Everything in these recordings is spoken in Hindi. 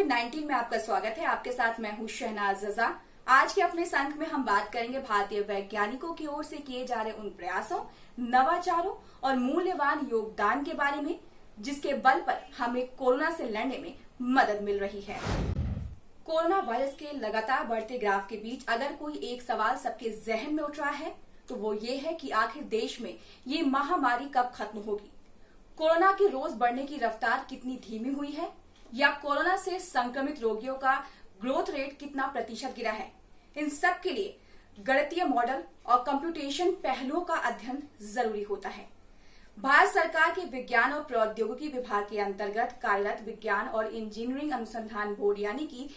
कोविड-19 में आपका स्वागत है। आपके साथ मैं हूं शहनाज रजा। आज के अपने इस अंक में हम बात करेंगे भारतीय वैज्ञानिकों की ओर से किए जा रहे उन प्रयासों, नवाचारों और मूल्यवान योगदान के बारे में, जिसके बल पर हमें कोरोना से लड़ने में मदद मिल रही है। कोरोना वायरस के लगातार बढ़ते ग्राफ के बीच अगर कोई एक सवाल सबके जहन में उठ रहा है तो वो ये है कि आखिर देश में ये महामारी कब खत्म होगी। कोरोना की रोज बढ़ने की रफ्तार कितनी धीमी हुई है, या कोरोना से संक्रमित रोगियों का ग्रोथ रेट कितना प्रतिशत गिरा है। इन सब के लिए गणितीय मॉडल और कंप्यूटेशन पहलुओं का अध्ययन जरूरी होता है। भारत सरकार के विज्ञान और प्रौद्योगिकी विभाग के अंतर्गत कार्यरत विज्ञान और इंजीनियरिंग अनुसंधान बोर्ड यानी कि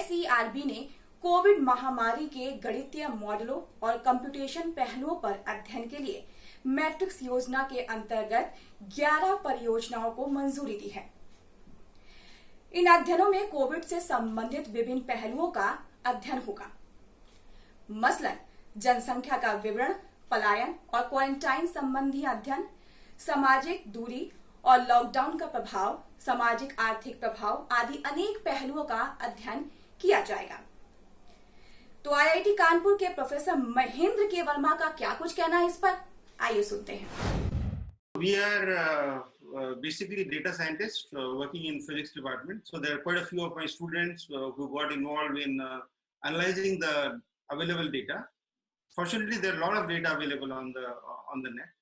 SERB ने कोविड महामारी के गणितीय मॉडलों और कंप्यूटेशन पहलुओं पर अध्ययन के लिए मैट्रिक्स योजना के अंतर्गत 11 परियोजनाओं को मंजूरी दी है। इन अध्ययनों में कोविड से संबंधित विभिन्न पहलुओं का अध्ययन होगा, मसलन जनसंख्या का विवरण, पलायन और क्वारंटाइन संबंधी अध्ययन, सामाजिक दूरी और लॉकडाउन का प्रभाव, सामाजिक आर्थिक प्रभाव आदि अनेक पहलुओं का अध्ययन किया जाएगा। तो IIT कानपुर के प्रोफेसर महेंद्र के वर्मा का क्या कुछ कहना है इस पर, आइए सुनते हैं। We are basically data scientists working in physics department. So there are quite a few of my students who got involved in analyzing the available data. Fortunately, there are a lot of data available on the net.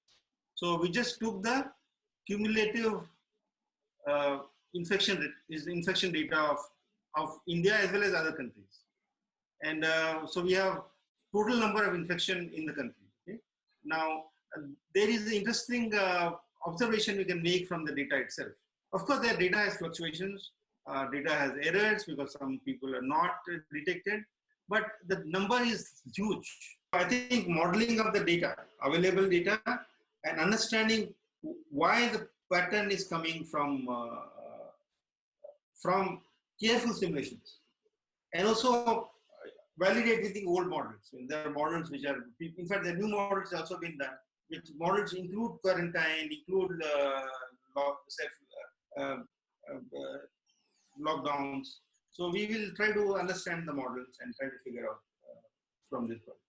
So we just took the cumulative infection data of India as well as other countries, and so we have total number of infection in the country. Okay? Now there is an interesting observation we can make from the data itself. Of course, the data has fluctuations, data has errors because some people are not detected, but the number is huge. I think modeling of the data, available data, and understanding why the pattern is coming from careful simulations, and also validate with the old models. And there are models which are, in fact, the new models have also been done, which models include quarantine, include lockdowns. So we will try to understand the models and try to figure out from this point.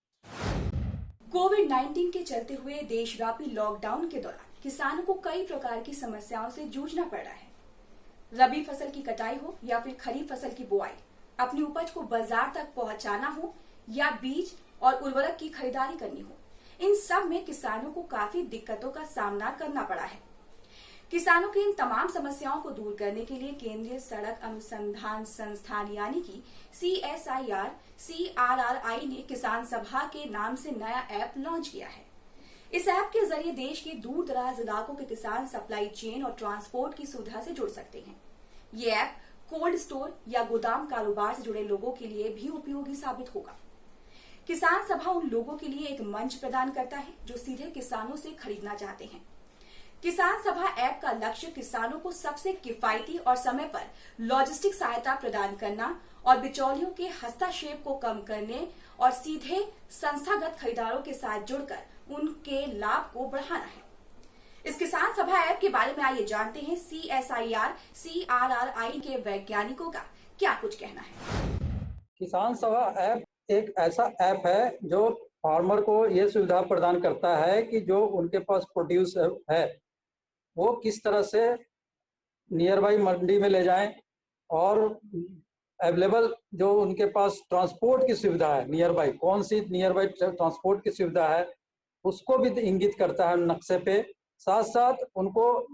कोविड-19 के चलते हुए देशव्यापी लॉकडाउन के दौरान किसानों को कई प्रकार की समस्याओं से जूझना पड़ रहा है। रबी फसल की कटाई हो या फिर खरीफ फसल की बुआई, अपनी उपज को बाजार तक पहुंचाना हो या बीज और उर्वरक की खरीदारी करनी हो, इन सब में किसानों को काफी दिक्कतों का सामना करना पड़ा है। किसानों की इन तमाम समस्याओं को दूर करने के लिए केंद्रीय सड़क अनुसंधान संस्थान यानी कि CSIR-CRRI ने किसान सभा के नाम से नया ऐप लॉन्च किया है। इस ऐप के जरिए देश के दूर दराज इलाकों के किसान सप्लाई चेन और ट्रांसपोर्ट की सुविधा से जुड़ सकते हैं। ये ऐप कोल्ड स्टोर या गोदाम कारोबार से जुड़े लोगों के लिए भी उपयोगी साबित होगा। किसान सभा उन लोगों के लिए एक मंच प्रदान करता है जो सीधे किसानों से खरीदना चाहते हैं। किसान सभा ऐप का लक्ष्य किसानों को सबसे किफायती और समय पर लॉजिस्टिक सहायता प्रदान करना और बिचौलियों के हस्तक्षेप को कम करने और सीधे संस्थागत खरीदारों के साथ जुड़कर उनके लाभ को बढ़ाना है। इस किसान सभा ऐप के बारे में आइए जानते हैं CSIR-CRRI के वैज्ञानिकों का क्या कुछ कहना है। किसान सभा ऐप एक ऐसा ऐप है जो फार्मर को ये सुविधा प्रदान करता है कि जो उनके पास प्रोड्यूस है वो किस तरह से नियर बाई मंडी में ले जाएं, और अवेलेबल जो उनके पास ट्रांसपोर्ट की सुविधा है, नियर बाई कौन सी नियर बाई ट्रांसपोर्ट की सुविधा है उसको भी इंगित करता है नक्शे पे। साथ साथ उनको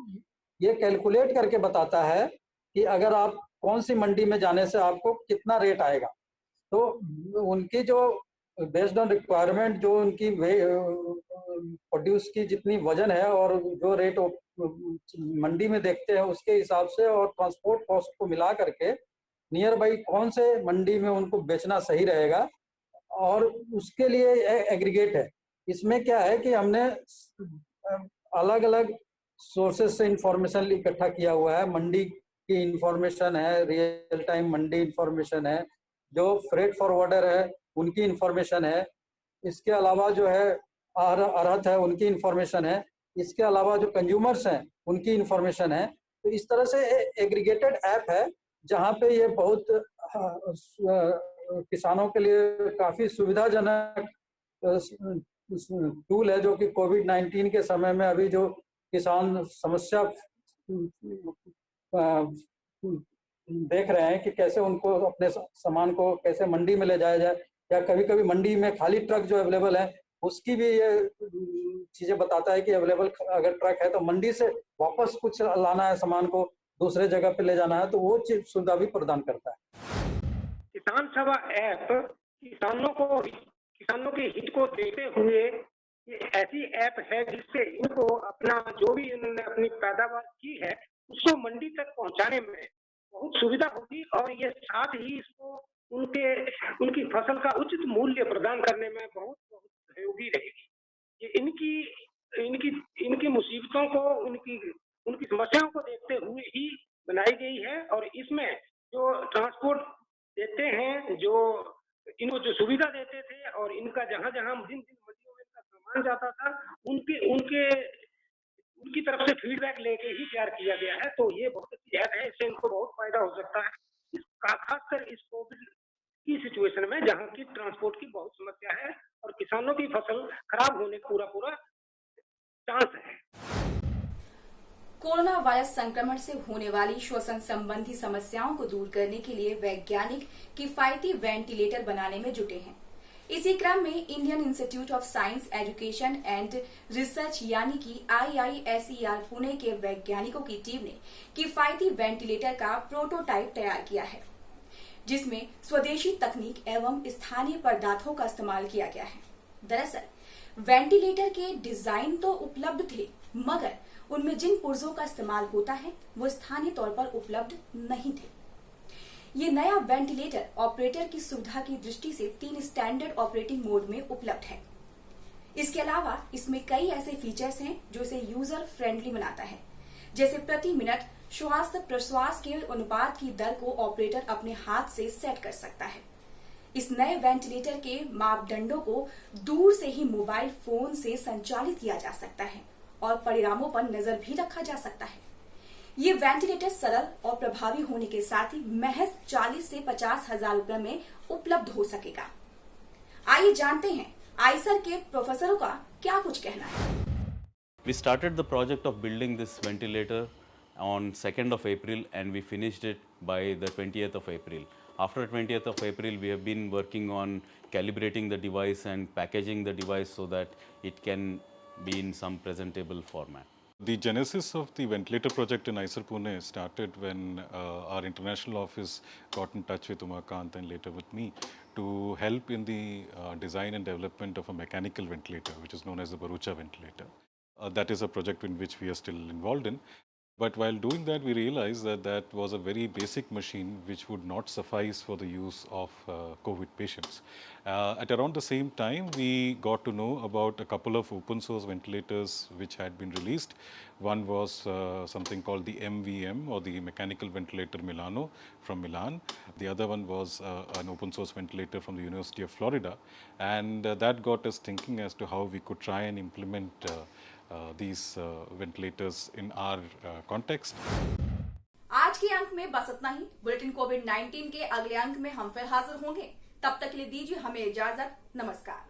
ये कैलकुलेट करके बताता है कि अगर आप कौन सी मंडी में जाने से आपको कितना रेट आएगा। तो उनकी जो बेस्ड ऑन रिक्वायरमेंट, जो उनकी प्रोड्यूस की जितनी वजन है और जो रेट मंडी में देखते हैं उसके हिसाब से और ट्रांसपोर्ट कॉस्ट को मिला करके नियर बाई कौन से मंडी में उनको बेचना सही रहेगा, और उसके लिए एग्रीगेट है। इसमें क्या है कि हमने अलग अलग सोर्सेज से इंफॉर्मेशन इकट्ठा किया हुआ है। मंडी की इंफॉर्मेशन है, रियल टाइम मंडी इंफॉर्मेशन है, जो फ्रेट फॉरवर्डर है उनकी इंफॉर्मेशन है, इसके अलावा जो है अर्हत है उनकी इंफॉर्मेशन है, इसके अलावा जो कंज्यूमर्स हैं उनकी इंफॉर्मेशन है। तो इस तरह से एग्रीगेटेड ऐप है जहाँ पे ये बहुत किसानों के लिए काफी सुविधाजनक टूल है, जो कि कोविड-19 के समय में अभी जो किसान समस्या देख रहे हैं कि कैसे उनको अपने सामान को कैसे मंडी में ले जाया जाए, या कभी-कभी मंडी में खाली ट्रक जो अवेलेबल है उसकी भी ये चीजें बताता है कि अवेलेबल अगर ट्रक है तो मंडी से वापस कुछ लाना है सामान को दूसरे जगह पे ले जाना है तो वो चीज सुविधा भी प्रदान करता है। किसान सभा ऐप किसानों के हित को देखते हुए ये ऐसी ऐप है जिससे इनको अपना जो भी इन्होंने अपनी पैदावार की है उसको मंडी तक पहुंचाने में बहुत सुविधा होगी, और ये साथ ही इसको उनकी फसल का उचित मूल्य प्रदान करने में बहुत सहयोगी रहेगी। ये इनकी मुसीबतों को उनकी समस्याओं को देखते हुए ही बनाई गई है, और इसमें जो ट्रांसपोर्ट देते हैं, जो इनको जो सुविधा देते थे, और इनका जहां जहां जिन मंडियों में इनका सामान जाता था उनकी तरफ से फीडबैक लेके ही तैयार किया गया है। तो ये बहुत अच्छी ऐप है, इससे इनको बहुत फायदा हो सकता है, खासकर इस कोविड की सिचुएशन में जहां की ट्रांसपोर्ट की बहुत समस्या है और किसानों की फसल खराब होने का पूरा चांस है। कोरोना वायरस संक्रमण से होने वाली श्वसन संबंधी समस्याओं को दूर करने के लिए वैज्ञानिक किफायती वेंटिलेटर बनाने में जुटे हैं। इसी क्रम में Indian institute of science education and research यानी कि IISER पुणे के वैज्ञानिकों की टीम ने किफायती वेंटिलेटर का प्रोटोटाइप तैयार किया है, जिसमें स्वदेशी तकनीक एवं स्थानीय पदार्थों का इस्तेमाल किया गया है। दरअसल वेंटिलेटर के डिजाइन तो उपलब्ध थे, मगर उनमें जिन पुर्जों का इस्तेमाल होता है वो स्थानीय तौर पर उपलब्ध नहीं थे। ये नया वेंटिलेटर ऑपरेटर की सुविधा की दृष्टि से 3 स्टैंडर्ड ऑपरेटिंग मोड में उपलब्ध है। इसके अलावा इसमें कई ऐसे फीचर्स हैं जो इसे यूजर फ्रेंडली बनाता है, जैसे प्रति मिनट श्वास प्रश्वास के अनुपात की दर को ऑपरेटर अपने हाथ से सेट कर सकता है। इस नए वेंटिलेटर के मापदंडों को दूर से ही मोबाइल फोन से संचालित किया जा सकता है और परिणामों पर नजर भी रखा जा सकता है। ये वेंटिलेटर सरल और प्रभावी होने के साथ ही महज 40 से 50 हजार रुपए में उपलब्ध हो सकेगा। आइए जानते हैं आईसर के प्रोफेसरों का क्या कुछ कहना है। We started the project of building this ventilator on 2nd of April and we finished it by the 20th of April. After 20th of April, we have been working on calibrating the device and packaging the device so that it can be in some presentable format. The genesis of the ventilator project in IISER Pune started when our international office got in touch with Umakant and later with me to help in the design and development of a mechanical ventilator, which is known as the Bharucha ventilator. That is a project in which we are still involved in. But while doing that, we realized that that was a very basic machine which would not suffice for the use of COVID patients. At around the same time, we got to know about a couple of open source ventilators which had been released. One was something called the MVM, or the Mechanical Ventilator Milano from Milan. The other one was an open source ventilator from the University of Florida. And that got us thinking as to how we could try and implement these ventilators in our context. आज के अंक में बस इतना ही। बुलेटिन कोविड-19 के अगले अंक में हम फिर हाजिर होंगे। तब तक के लिए दीजिए हमें इजाजत। नमस्कार।